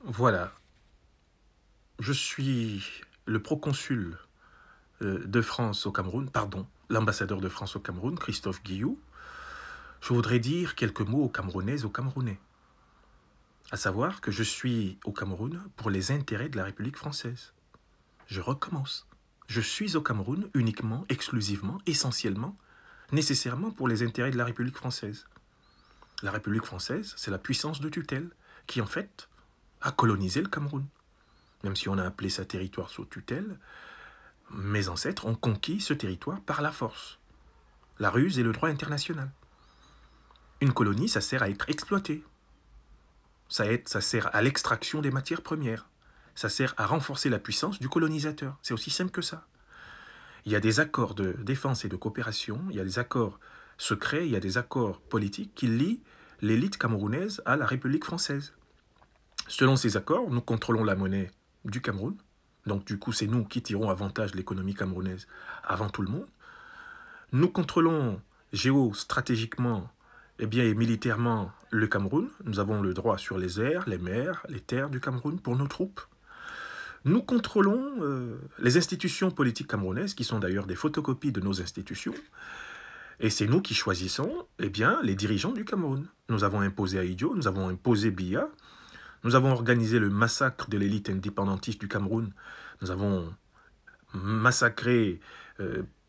Voilà, je suis le proconsul de France au Cameroun, pardon, l'ambassadeur de France au Cameroun, Christophe Guillou. Je voudrais dire quelques mots aux Camerounaises et aux Camerounais. À savoir que je suis au Cameroun pour les intérêts de la République française. Je recommence. Je suis au Cameroun uniquement, exclusivement, essentiellement, nécessairement pour les intérêts de la République française. La République française, c'est la puissance de tutelle qui, en fait, a colonisé le Cameroun. Même si on a appelé ça territoire sous tutelle, mes ancêtres ont conquis ce territoire par la force, la ruse et le droit international. Une colonie, ça sert à être exploité. Ça sert à l'extraction des matières premières. Ça sert à renforcer la puissance du colonisateur. C'est aussi simple que ça. Il y a des accords de défense et de coopération, il y a des accords secrets, il y a des accords politiques qui lient l'élite camerounaise à la République française. Selon ces accords, nous contrôlons la monnaie du Cameroun. Donc du coup, c'est nous qui tirons avantage de l'économie camerounaise avant tout le monde. Nous contrôlons géostratégiquement et militairement le Cameroun. Nous avons le droit sur les airs, les mers, les terres du Cameroun pour nos troupes. Nous contrôlons les institutions politiques camerounaises, qui sont d'ailleurs des photocopies de nos institutions. Et c'est nous qui choisissons les dirigeants du Cameroun. Nous avons imposé Ahidjo, nous avons imposé Biya, nous avons organisé le massacre de l'élite indépendantiste du Cameroun. Nous avons massacré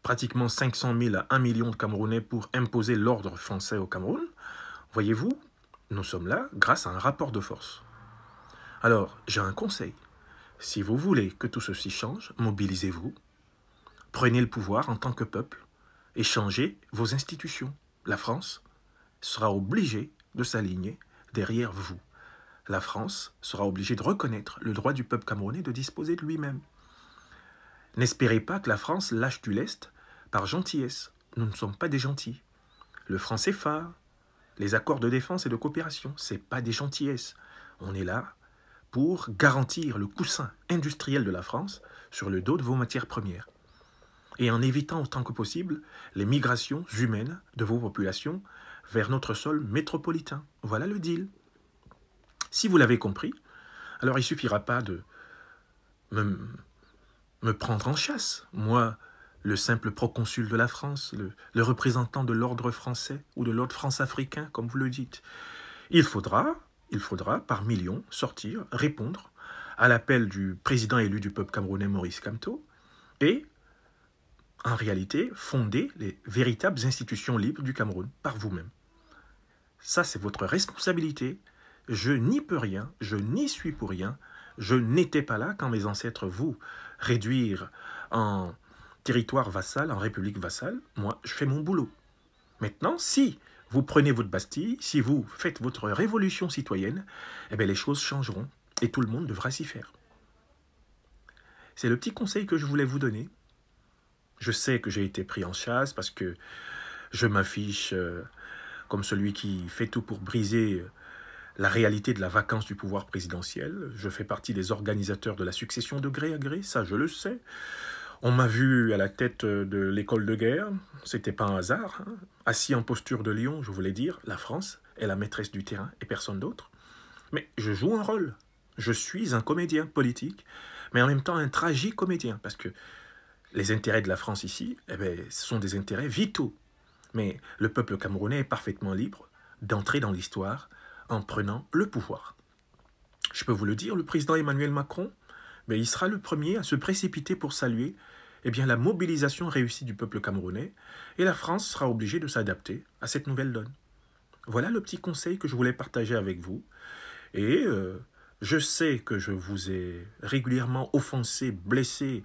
pratiquement 500 000 à 1 million de Camerounais pour imposer l'ordre français au Cameroun. Voyez-vous, nous sommes là grâce à un rapport de force. Alors, j'ai un conseil. Si vous voulez que tout ceci change, mobilisez-vous, prenez le pouvoir en tant que peuple et changez vos institutions. La France sera obligée de s'aligner derrière vous. La France sera obligée de reconnaître le droit du peuple camerounais de disposer de lui-même. N'espérez pas que la France lâche du lest par gentillesse. Nous ne sommes pas des gentils. Le franc CFA, les accords de défense et de coopération, ce n'est pas des gentillesses. On est là pour garantir le coussin industriel de la France sur le dos de vos matières premières. Et en évitant autant que possible les migrations humaines de vos populations vers notre sol métropolitain. Voilà le deal. Si vous l'avez compris, alors il ne suffira pas de me prendre en chasse. Moi, le simple proconsul de la France, le représentant de l'ordre français ou de l'ordre france-africain, comme vous le dites. Il faudra, par millions, sortir, répondre à l'appel du président élu du peuple camerounais, Maurice Kamto, et, en réalité, fonder les véritables institutions libres du Cameroun par vous-même. Ça, c'est votre responsabilité. Je n'y peux rien, je n'y suis pour rien. Je n'étais pas là quand mes ancêtres vous réduire en territoire vassal, en république vassale. Moi, je fais mon boulot. Maintenant, si vous prenez votre Bastille, si vous faites votre révolution citoyenne, eh bien les choses changeront et tout le monde devra s'y faire. C'est le petit conseil que je voulais vous donner. Je sais que j'ai été pris en chasse parce que je m'affiche comme celui qui fait tout pour briser la réalité de la vacance du pouvoir présidentiel. Je fais partie des organisateurs de la succession de gré à gré, ça je le sais. On m'a vu à la tête de l'école de guerre, c'était pas un hasard. Hein. Assis en posture de lion, je voulais dire, la France est la maîtresse du terrain et personne d'autre. Mais je joue un rôle. Je suis un comédien politique, mais en même temps un tragique comédien, parce que les intérêts de la France ici, ce sont des intérêts vitaux. Mais le peuple camerounais est parfaitement libre d'entrer dans l'histoire en prenant le pouvoir. Je peux vous le dire, le président Emmanuel Macron, il sera le premier à se précipiter pour saluer la mobilisation réussie du peuple camerounais, et la France sera obligée de s'adapter à cette nouvelle donne. Voilà le petit conseil que je voulais partager avec vous. Et je sais que je vous ai régulièrement offensé, blessé,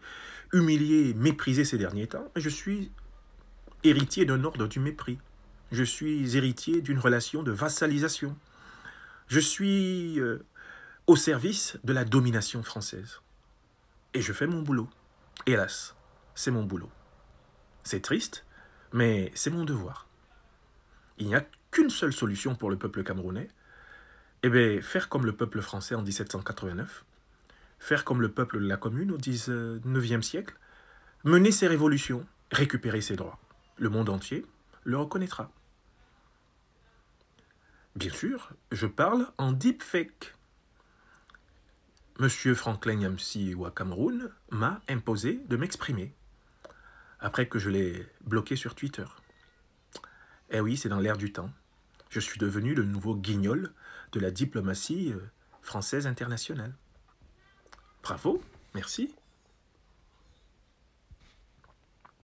humilié, méprisé ces derniers temps, mais je suis héritier d'un ordre du mépris. Je suis héritier d'une relation de vassalisation. Je suis au service de la domination française. Et je fais mon boulot. Hélas, c'est mon boulot. C'est triste, mais c'est mon devoir. Il n'y a qu'une seule solution pour le peuple camerounais. Faire comme le peuple français en 1789, faire comme le peuple de la Commune au 19e siècle, mener ses révolutions, récupérer ses droits. Le monde entier le reconnaîtra. Bien sûr, je parle en deepfake. Monsieur Franklin Nyamsi au Cameroun m'a imposé de m'exprimer après que je l'ai bloqué sur Twitter. Eh oui, c'est dans l'air du temps. Je suis devenu le nouveau guignol de la diplomatie française internationale. Bravo, merci.